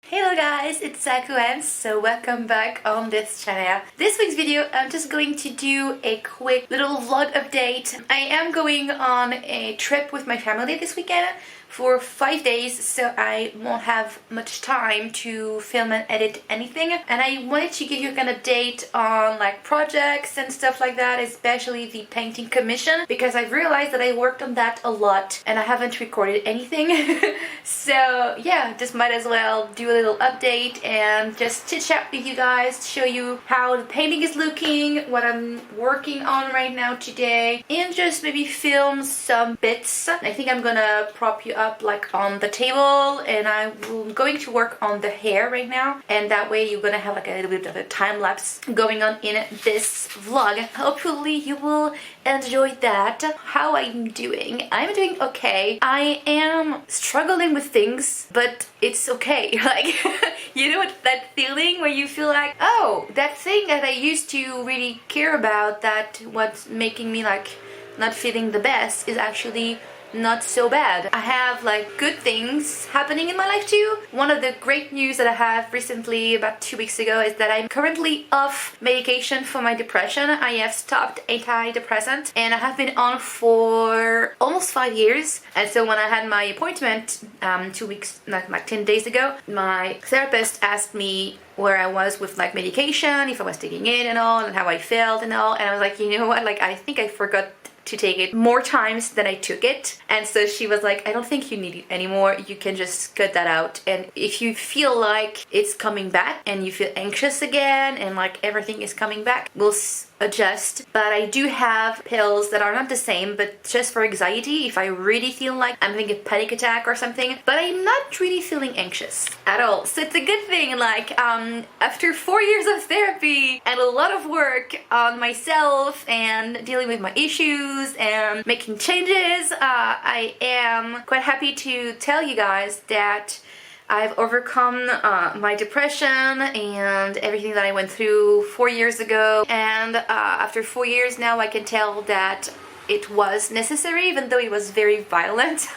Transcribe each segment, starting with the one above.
Hello guys, it's Sakuems, so welcome back on this channel. This week's video, I'm just going to do a quick little vlog update. I am going on a trip with my family this weekend for 5 days, so I won't have much time to film and edit anything. And I wanted to give you an update on like projects and stuff like that, especially the painting commission, because I've realized that I worked on that a lot and I haven't recorded anything. So yeah, just might as well do a little update and just chit chat with you guys, show you how the painting is looking, what I'm working on right now today, and just maybe film some bits. I think I'm gonna prop you up like on the table, and I'm going to work on the hair right now, and that way you're gonna have like a little bit of a time lapse going on in this vlog. Hopefully you will enjoy that. How I'm doing? I'm doing okay. I am struggling with things, but it's okay. Like, you know what, that feeling where you feel like, oh, that thing that I used to really care about, that what's making me like not feeling the best, is actually not so bad. I have like good things happening in my life too. One of the great news that I have recently, about 2 weeks ago, is that I'm currently off medication for my depression. I have stopped antidepressant and I have been on for almost 5 years. And so when I had my appointment 2 weeks, like 10 days ago, my therapist asked me where I was with like medication, if I was taking it and all, and how I felt and all. And I was like, you know what, like I think I forgot to take it more times than I took it. And so she was like, I don't think you need it anymore, you can just cut that out. And if you feel like it's coming back and you feel anxious again and like everything is coming back, we'll adjust. But I do have pills that are not the same, but just for anxiety, if I really feel like I'm having a panic attack or something. But I'm not really feeling anxious at all, so it's a good thing. Like after 4 years of therapy and a lot of work on myself and dealing with my issues and making changes, I am quite happy to tell you guys that I've overcome my depression and everything that I went through 4 years ago. And after 4 years now, I can tell that it was necessary, even though it was very violent.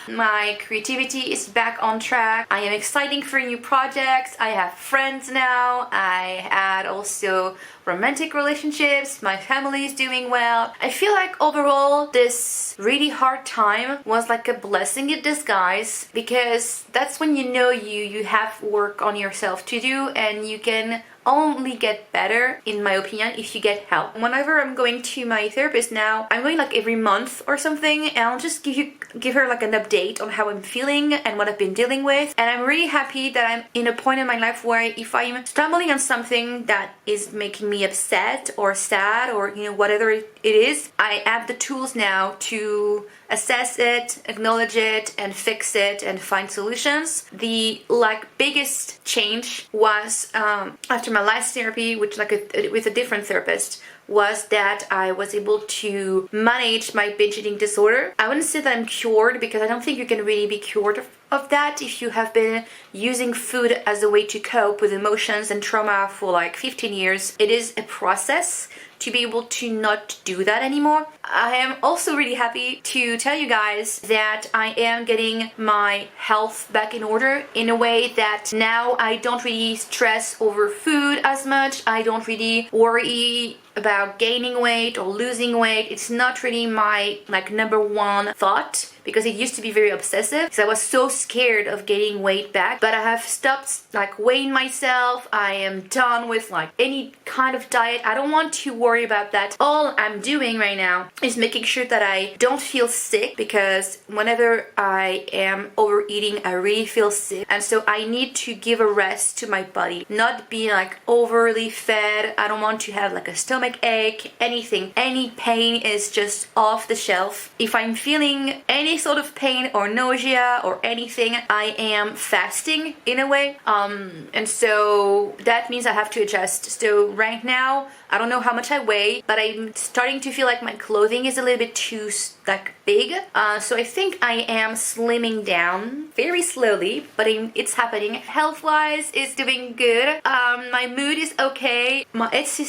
My creativity is back on track. I am excited for new projects. I have friends now. I had also romantic relationships. My family is doing well. I feel like overall this really hard time was like a blessing in disguise, because that's when you know you have work on yourself to do, and you can only get better, in my opinion, if you get help. Whenever I'm going to my therapist now, I'm going like every month or something, and I'll just give her like an update on how I'm feeling and what I've been dealing with. And I'm really happy that I'm in a point in my life where if I'm stumbling on something that is making me upset or sad, or you know, whatever it is, I have the tools now to assess it, acknowledge it, and fix it and find solutions. The like biggest change was after my last therapy, which like with a different therapist, was that I was able to manage my binge eating disorder. I wouldn't say that I'm cured, because I don't think you can really be cured of that if you have been using food as a way to cope with emotions and trauma for like 15 years. It is a process to be able to not do that anymore. I am also really happy to tell you guys that I am getting my health back in order, in a way that now I don't really stress over food as much. I don't really worry about gaining weight or losing weight. It's not really my like number one thought, because it used to be very obsessive, because I was so scared of gaining weight back. But I have stopped like weighing myself. I am done with like any kind of diet. I don't want to worry about that. All I'm doing right now is making sure that I don't feel sick, because whenever I am overeating, I really feel sick. And so I need to give a rest to my body, not be like overly fed. I don't want to have like a stomach ache, anything. Any pain is just off the shelf. If I'm feeling any sort of pain or nausea or anything, I am fasting in a way. And so that means I have to adjust. So right now, I don't know how much I weigh, but I'm starting to feel like my clothing is a little bit too like big. So I think I am slimming down very slowly, but it's happening. Health-wise, it's doing good. My mood is okay. My Etsy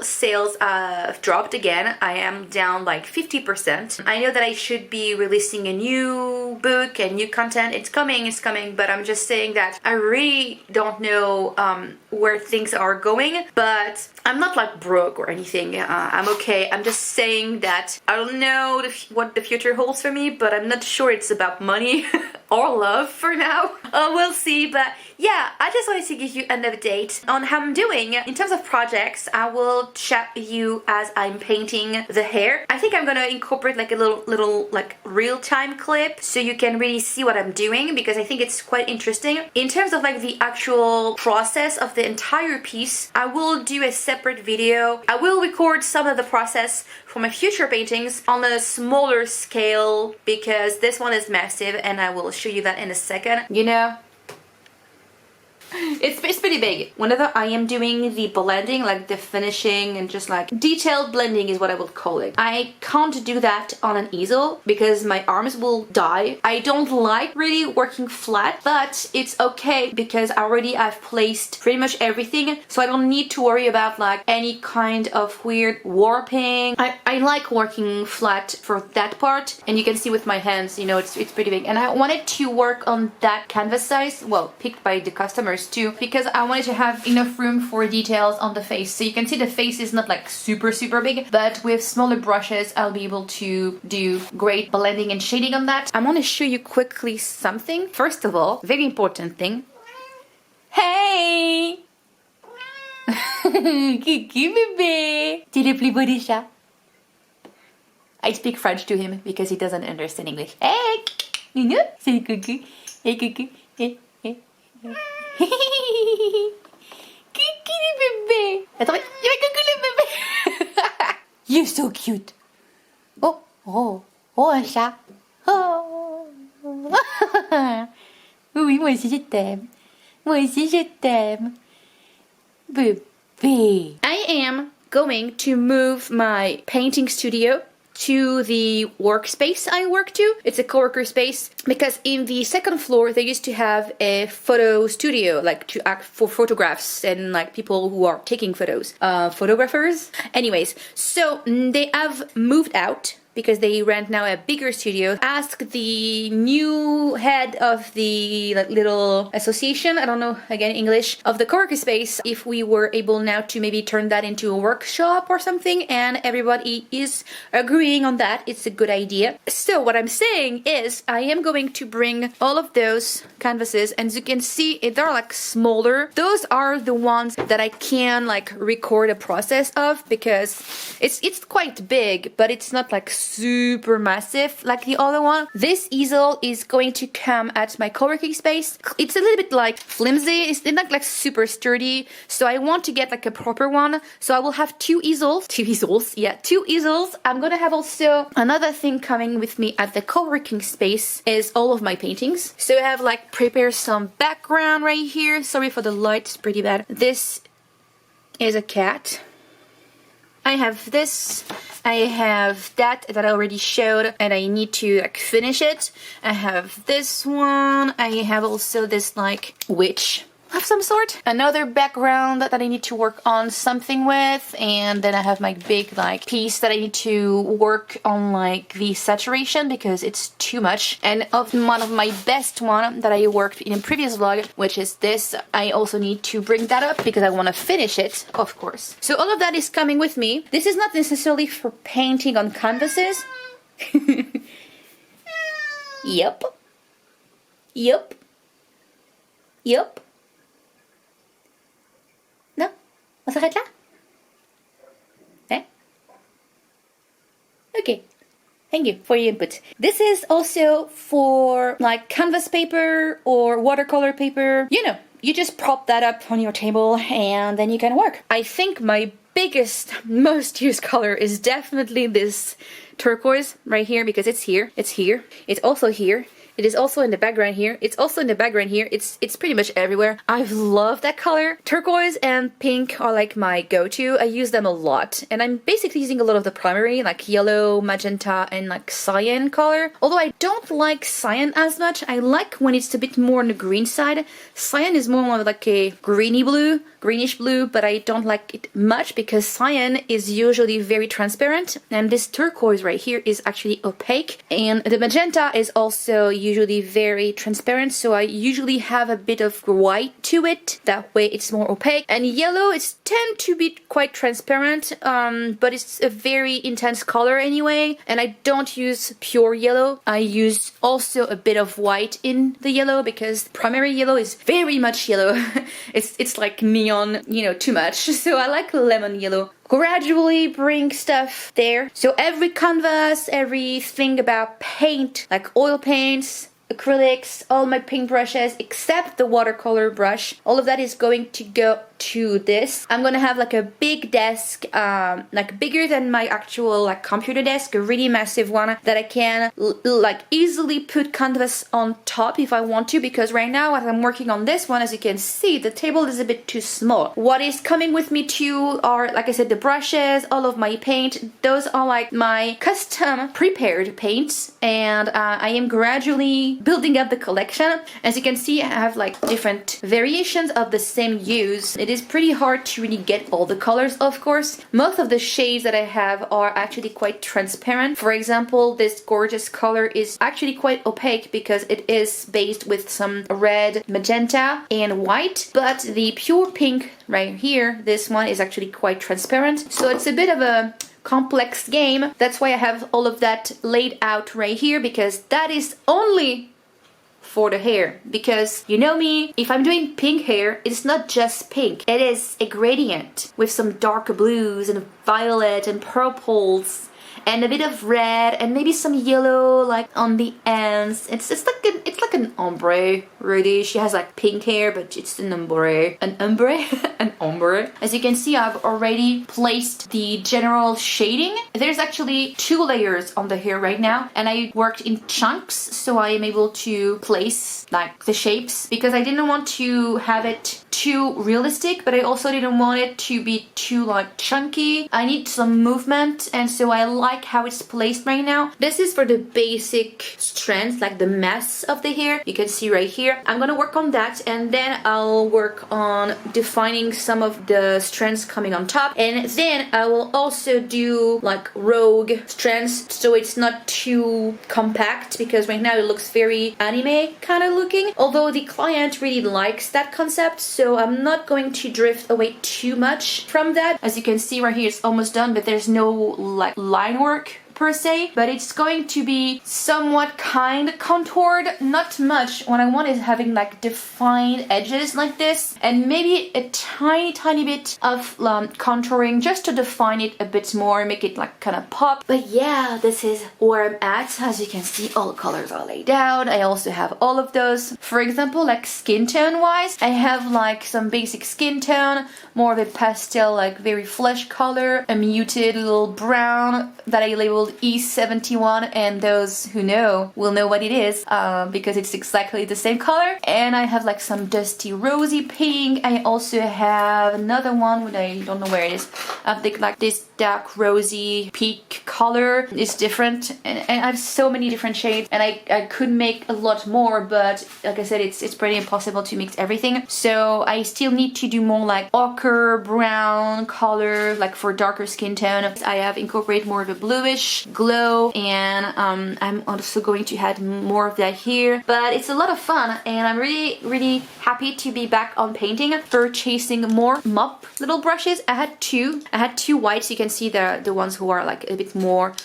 sales dropped again. I am down like 50%. I know that I should be releasing a new book and new content. It's coming, but I'm just saying that I really don't know where things are going, but I'm not like broke or anything. I'm okay. I'm just saying that I don't know what the future holds for me, but I'm not sure it's about money or love for now. We'll see, but yeah, I just wanted to give you an update on how I'm doing. In terms of projects, I will chat with you as I'm painting the hair. I think I'm gonna incorporate like a little like real-time clip so you can really see what I'm doing, because I think it's quite interesting. In terms of like the actual process of the entire piece, I will do a separate video. I will record some of the process for my future paintings on a smaller scale, because this one is massive and I will show you that in a second. You know, it's pretty big. Whenever I am doing the blending, like the finishing and just like detailed blending is what I would call it, I can't do that on an easel because my arms will die. I don't like really working flat, but it's okay because already I've placed pretty much everything, so I don't need to worry about like any kind of weird warping. I like working flat for that part, and you can see with my hands, you know, it's pretty big. And I wanted to work on that canvas size, well, picked by the customers too, because I wanted to have enough room for details on the face. So you can see the face is not like super big, but with smaller brushes I'll be able to do great blending and shading on that. I want to show you quickly something. First of all, very important thing. Hey Coucou bébé, t'es le plus beau des chats. I speak French to him because he doesn't understand English. Hey Nounou, c'est coucou. Hey coucou. Hey. Coucou les bébés. Attends, coucou les bébés. You're so cute. Oh, un chat. Oh. Oui, moi aussi je t'aime. Moi aussi je t'aime. Bébé. I am going to move my painting studio to the workspace I work to. It's a co-worker space because in the second floor they used to have a photo studio, like to act for photographs and like people who are taking photos, photographers. Anyways, so they have moved out because they rent now a bigger studio. Ask the new head of the like, little association, I don't know again English, of the co-worker space if we were able now to maybe turn that into a workshop or something, and everybody is agreeing on that. It's a good idea. So what I'm saying is I am going to bring all of those canvases, and as you can see they're like smaller. Those are the ones that I can like record a process of, because it's quite big, but it's not like super massive like the other one. This easel is going to come at my co-working space. It's a little bit like flimsy, it's not like super sturdy, so I want to get like a proper one. So I will have two easels. I'm gonna have also another thing coming with me at the co-working space is all of my paintings. So I have like prepared some background right here. Sorry for the light, it's pretty bad. This is a cat. I have this, I have that I already showed and I need to like finish it. I have this one, I have also this like witch of some sort. Another background that I need to work on something with, and then I have my big like piece that I need to work on like the saturation because it's too much. And of one of my best one that I worked in a previous vlog, which is this, I also need to bring that up because I want to finish it, of course. So all of that is coming with me. This is not necessarily for painting on canvases. Yep. Non? On s'arrête là? Eh? Okay. Thank you for your input. This is also for like canvas paper or watercolor paper. You know, you just prop that up on your table and then you can work. I think my biggest, most used color is definitely this turquoise right here, because it's here, it's also here. It is also in the background here. It's also in the background here. It's pretty much everywhere. I love that color. Turquoise and pink are like my go-to. I use them a lot. And I'm basically using a lot of the primary, like yellow, magenta, and like cyan color. Although I don't like cyan as much. I like when it's a bit more on the green side. Cyan is more like a greeny blue. greenish blue, but I don't like it much because cyan is usually very transparent, and this turquoise right here is actually opaque, and the magenta is also usually very transparent, so I usually have a bit of white to it. That way it's more opaque. And yellow is tend to be quite transparent, but it's a very intense color anyway, and I don't use pure yellow. I use also a bit of white in the yellow because primary yellow is very much yellow. it's like neon, you know, too much. So I like lemon yellow. Gradually bring stuff there. So every canvas, everything about paint, like oil paints, acrylics, all my paint brushes except the watercolor brush, all of that is going to go to this. I'm gonna have like a big desk, like bigger than my actual like computer desk, a really massive one that I can like easily put canvas on top if I want to, because right now as I'm working on this one, as you can see, the table is a bit too small. What is coming with me too are, like I said, the brushes, all of my paint. Those are like my custom prepared paints, and I am gradually building up the collection. As you can see, I have like different variations of the same use. It is pretty hard to really get all the colors, of course. Most of the shades that I have are actually quite transparent. For example, this gorgeous color is actually quite opaque because it is based with some red, magenta, and white. But the pure pink right here, this one is actually quite transparent. So it's a bit of a complex game. That's why I have all of that laid out right here, because that is only for the hair. Because you know me, if I'm doing pink hair, it's not just pink, it is a gradient with some darker blues and violet and purples and a bit of red and maybe some yellow like on the ends. It's like an ombre really. She has like pink hair, but it's an ombre. An ombre? An ombre. As you can see, I've already placed the general shading. There's actually 2 layers on the hair right now, and I worked in chunks, so I am able to place like the shapes because I didn't want to have it too realistic, but I also didn't want it to be too like chunky. I need some movement, and so I like how it's placed right now. This is for the basic strands, like the mass of the hair. You can see right here. I'm gonna work on that, and then I'll work on defining some of the strands coming on top, and then I will also do like rogue strands so it's not too compact, because right now it looks very anime kind of looking, although the client really likes that concept, so I'm not going to drift away too much from that. As you can see right here, it's almost done, but there's no like line work per se, but it's going to be somewhat kind of contoured, not much. What I want is having like defined edges like this, and maybe a tiny bit of contouring just to define it a bit more, make it like kind of pop. But yeah, this is where I'm at. As you can see, all the colors are laid out. I also have all of those. For example, like skin tone wise, I have like some basic skin tone, more of a pastel, like very flesh color, a muted little brown that I labeled E71, and those who know will know what it is because it's exactly the same color. And I have like some dusty rosy pink. I also have another one when I don't know where it is. I think like this dark rosy peak color is different, and I have so many different shades, and I could make a lot more, but like I said, it's pretty impossible to mix everything. So I still need to do more like ochre brown color, like for darker skin tone. I have incorporated more of a bluish glow, and I'm also going to add more of that here. But it's a lot of fun, and I'm really happy to be back on painting, purchasing more mop little brushes. I had two whites. You can see the ones who are like a bit more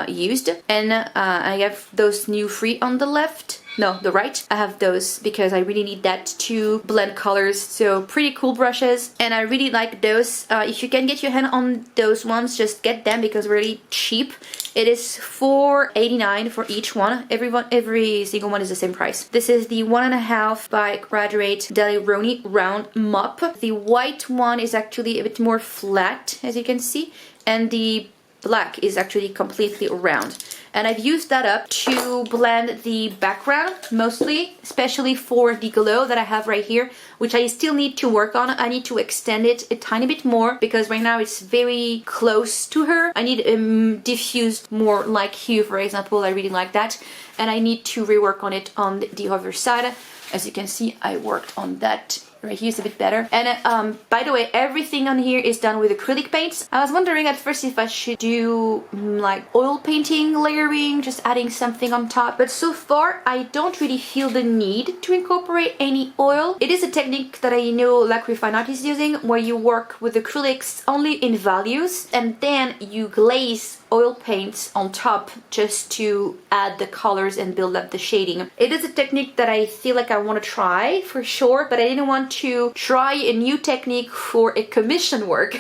used, and I have those new free on the left. No, the right. I have those because I really need that to blend colors. So pretty cool brushes, and I really like those. If you can get your hand on those ones, just get them because they're really cheap. It is $4.89 for each one. Every single one is the same price. This is the 1.5 by Graduate Daleroni round mop. The white one is actually a bit more flat, as you can see, and the black is actually completely round. And I've used that up to blend the background mostly, especially for the glow that I have right here, which I still need to work on. I need to extend it a tiny bit more because right now it's very close to her. I need diffused more like hue, for example. I really like that, and I need to rework on it on the other side. As you can see, I worked on that Right here's a bit better. And by the way, everything on here is done with acrylic paints. I was wondering at first if I should do like oil painting, layering, just adding something on top. But so far, I don't really feel the need to incorporate any oil. It is a technique that I know Lac Refine Art is using, where you work with acrylics only in values, and then you glaze oil paints on top just to add the colors and build up the shading. It is a technique that I feel like I want to try for sure, but I didn't want to try a new technique for a commission work.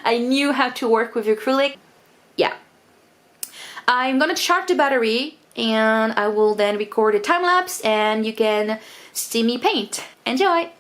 I knew how to work with acrylic. Yeah. I'm gonna charge the battery and I will then record a time lapse and you can see me paint. Enjoy!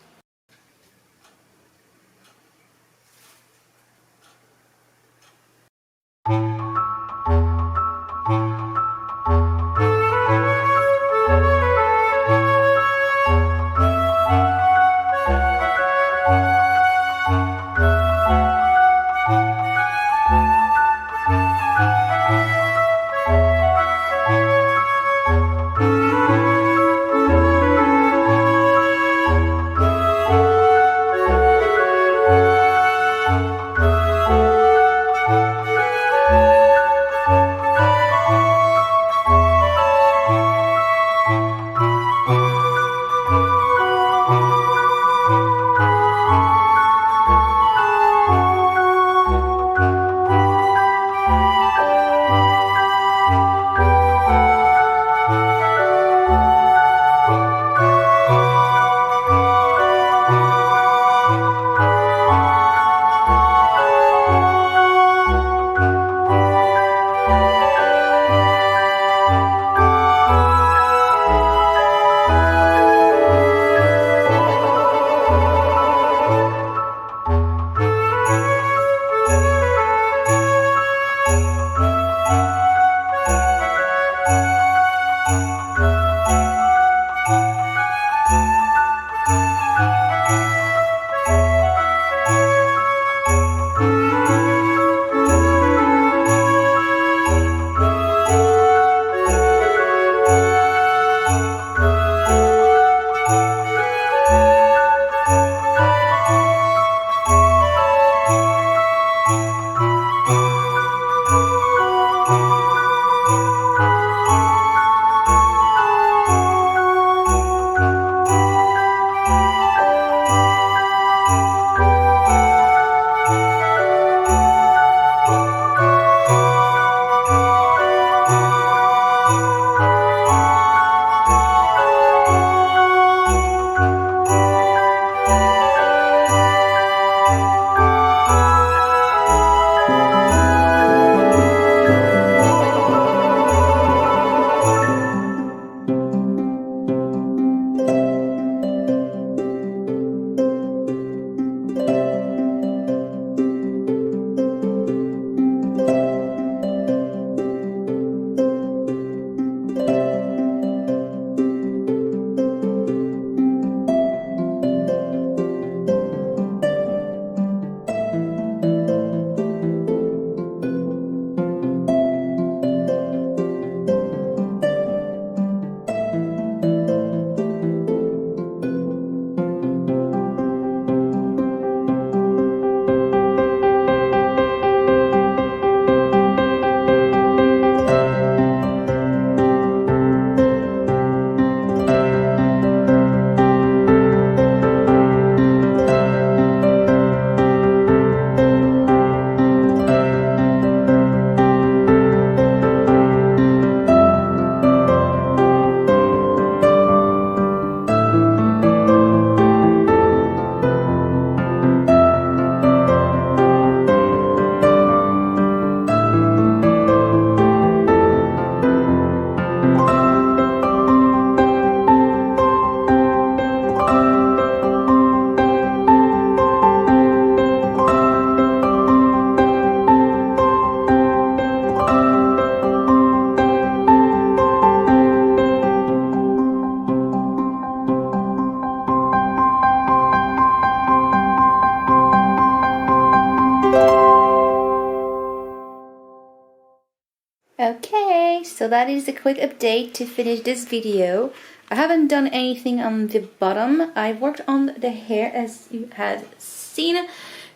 Okay, so that is a quick update to finish this video. I haven't done anything on the bottom. I worked on the hair as you had seen.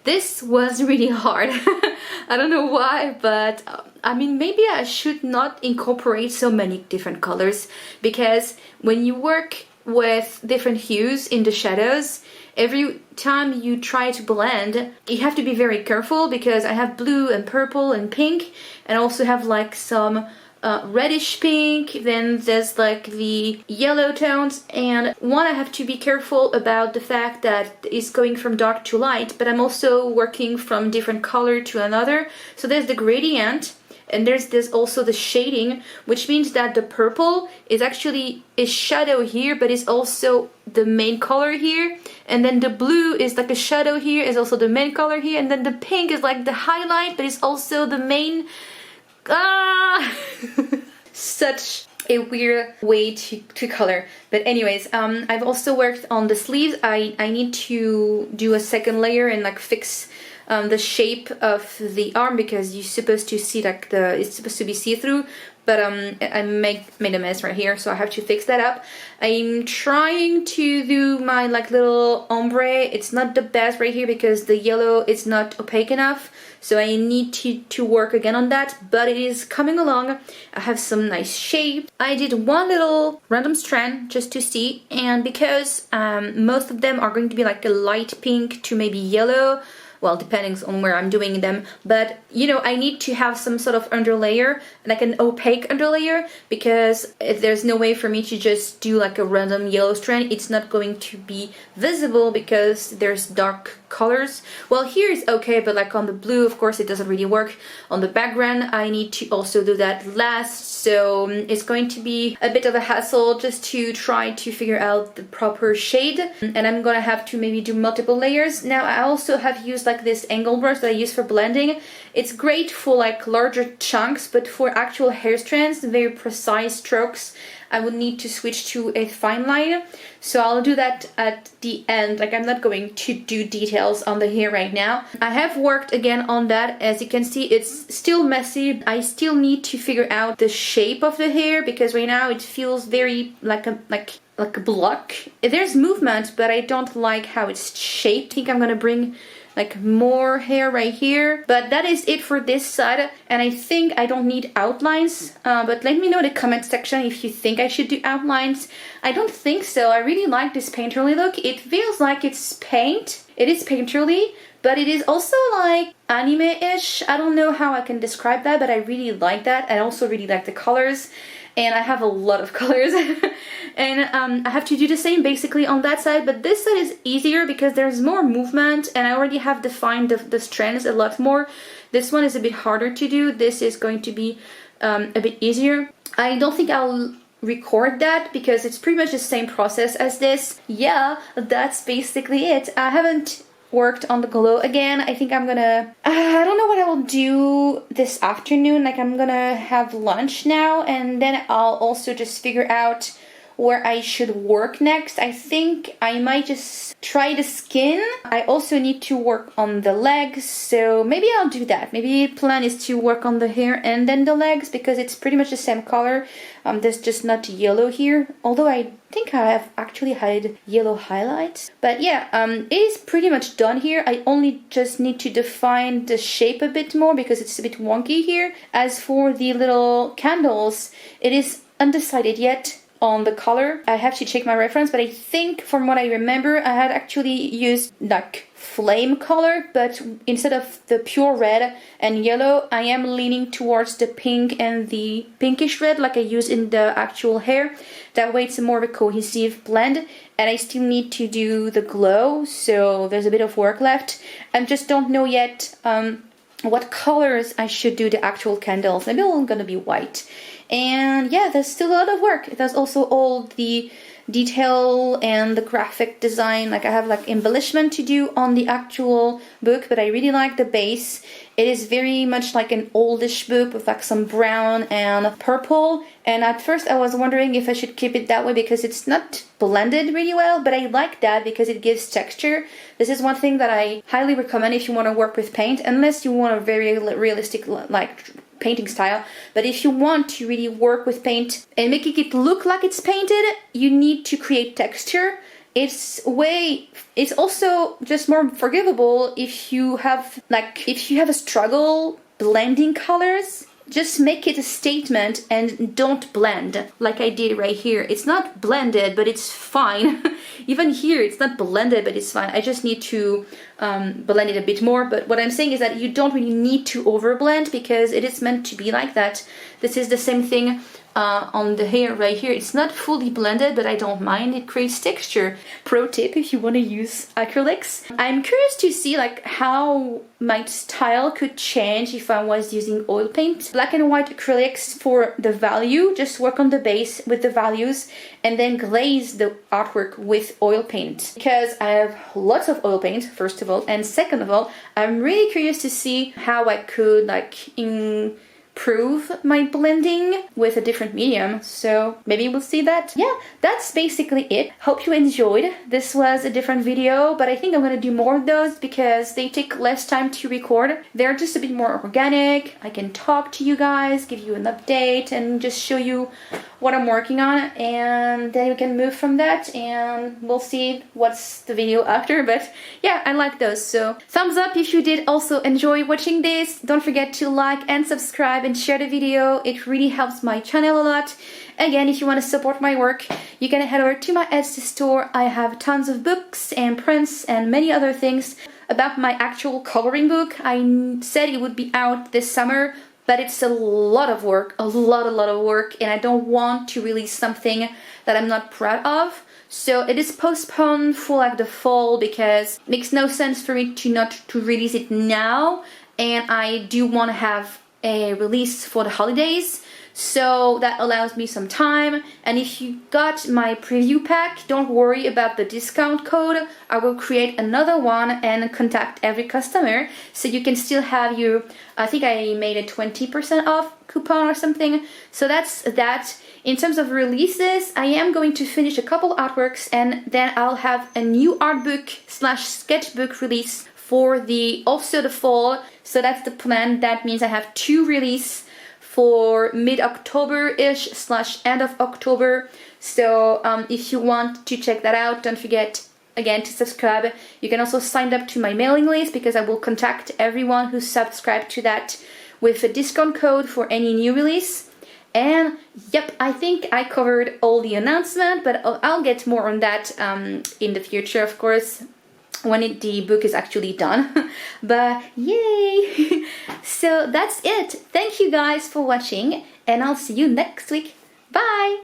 This was really hard. I don't know why, but I mean, maybe I should not incorporate so many different colors, because when you work with different hues in the shadows, every time you try to blend, you have to be very careful, because I have blue and purple and pink, and also have like some reddish pink, then there's like the yellow tones, and one, I have to be careful about the fact that it's going from dark to light, but I'm also working from different color to another. So there's the gradient, and there's also the shading, which means that the purple is actually a shadow here, but is also the main color here, and then the blue is like a shadow here, is also the main color here, and then the pink is like the highlight, but it's also the main. Such a weird way to color. But anyways, I've also worked on the sleeves. I need to do a second layer and like fix the shape of the arm, because you're supposed to see like it's supposed to be see-through, but I made a mess right here, so I have to fix that up. I'm trying to do my like little ombre. It's not the best right here because the yellow is not opaque enough, so I need to work again on that, but it is coming along. I have some nice shape. I did one little random strand just to see, and because most of them are going to be like a light pink to maybe yellow, well, depending on where I'm doing them, but you know, I need to have some sort of underlayer, like an opaque underlayer, because there's no way for me to just do like a random yellow strand. It's not going to be visible because there's dark colors. Well, here is okay, but like on the blue, of course, it doesn't really work. On the background, I need to also do that last, so it's going to be a bit of a hassle just to try to figure out the proper shade, and I'm gonna have to maybe do multiple layers. Now, I also have used like this angle brush that I use for blending. It's great for like larger chunks, but for actual hair strands, very precise strokes, I would need to switch to a fine line. So I'll do that at the end. Like, I'm not going to do details on the hair right now. I have worked again on that. As you can see, it's still messy. I still need to figure out the shape of the hair, because right now it feels very like a block. There's movement, but I don't like how it's shaped. I think I'm gonna bring like more hair right here, but that is it for this side, and I think I don't need outlines, but let me know in the comment section if you think I should do outlines. I don't think so. I really like this painterly look. It feels like it's paint. It is painterly, but it is also like anime-ish. I don't know how I can describe that, but I really like that. I also really like the colors, and I have a lot of colors. And I have to do the same basically on that side, but this side is easier because there's more movement, and I already have defined the strands a lot more. This one is a bit harder to do. This is going to be a bit easier. I don't think I'll record that because it's pretty much the same process as this. Yeah, that's basically it. I haven't worked on the glow again. I think I'm gonna I don't know what I will do this afternoon. Like, I'm gonna have lunch now, and then I'll also just figure out where I should work next. I think I might just try the skin. I also need to work on the legs, so maybe I'll do that. Maybe the plan is to work on the hair and then the legs, because it's pretty much the same color. There's just not yellow here, although I think I have actually had yellow highlights. But yeah, it is pretty much done here. I only just need to define the shape a bit more because it's a bit wonky here. As for the little candles, it is undecided yet on the color. I have to check my reference, but I think from what I remember, I had actually used like flame color, but instead of the pure red and yellow, I am leaning towards the pink and the pinkish red like I use in the actual hair. That way it's a more of a cohesive blend, and I still need to do the glow, so there's a bit of work left. I just don't know yet what colors I should do the actual candles. Maybe I'm gonna be white. And yeah, there's still a lot of work. There's also all the detail and the graphic design. Like, I have like embellishment to do on the actual book, but I really like the base. It is very much like an oldish book with like some brown and purple, and at first I was wondering if I should keep it that way because it's not blended really well, but I like that because it gives texture. This is one thing that I highly recommend if you want to work with paint, unless you want a very realistic like painting style. But if you want to really work with paint and making it look like it's painted, you need to create texture. It's also just more forgivable if you have a struggle blending colors. Just make it a statement and don't blend like I did right here. It's not blended, but it's fine. Even here, it's not blended, but it's fine. I just need to blend it a bit more. But what I'm saying is that you don't really need to overblend because it is meant to be like that. This is the same thing on the hair right here. It's not fully blended, but I don't mind. It creates texture. Pro tip if you want to use acrylics. I'm curious to see like how my style could change if I was using oil paint. Black and white acrylics for the value, just work on the base with the values and then glaze the artwork with oil paint. Because I have lots of oil paint, first of all, and second of all, I'm really curious to see how I could like improve my blending with a different medium. So maybe we'll see that. Yeah, that's basically it. Hope you enjoyed. This was a different video, but I think I'm gonna do more of those because they take less time to record. They're just a bit more organic. I can talk to you guys, give you an update, and just show you what I'm working on, and then we can move from that and we'll see what's the video after. But yeah, I like those. So thumbs up if you did also enjoy watching this. Don't forget to like and subscribe and share the video. It really helps my channel a lot. Again, if you want to support my work, you can head over to my Etsy store. I have tons of books and prints and many other things about my actual coloring book. I said it would be out this summer, but it's a lot of work, a lot of work, and I don't want to release something that I'm not proud of. So it is postponed for like the fall because it makes no sense for me to release it now, and I do want to have a release for the holidays. So that allows me some time. And if you got my preview pack, don't worry about the discount code. I will create another one and contact every customer so you can still have your, I think I made a 20% off coupon or something. So that's that. In terms of releases, I am going to finish a couple artworks and then I'll have a new art book / sketchbook release for also the fall. So that's the plan. That means I have 2 releases for mid-October-ish / end of October. So if you want to check that out, don't forget again to subscribe. You can also sign up to my mailing list because I will contact everyone who's subscribed to that with a discount code for any new release. And yep, I think I covered all the announcement, but I'll get more on that in the future, of course, when the book is actually done. But yay! So that's it. Thank you guys for watching, and I'll see you next week. Bye!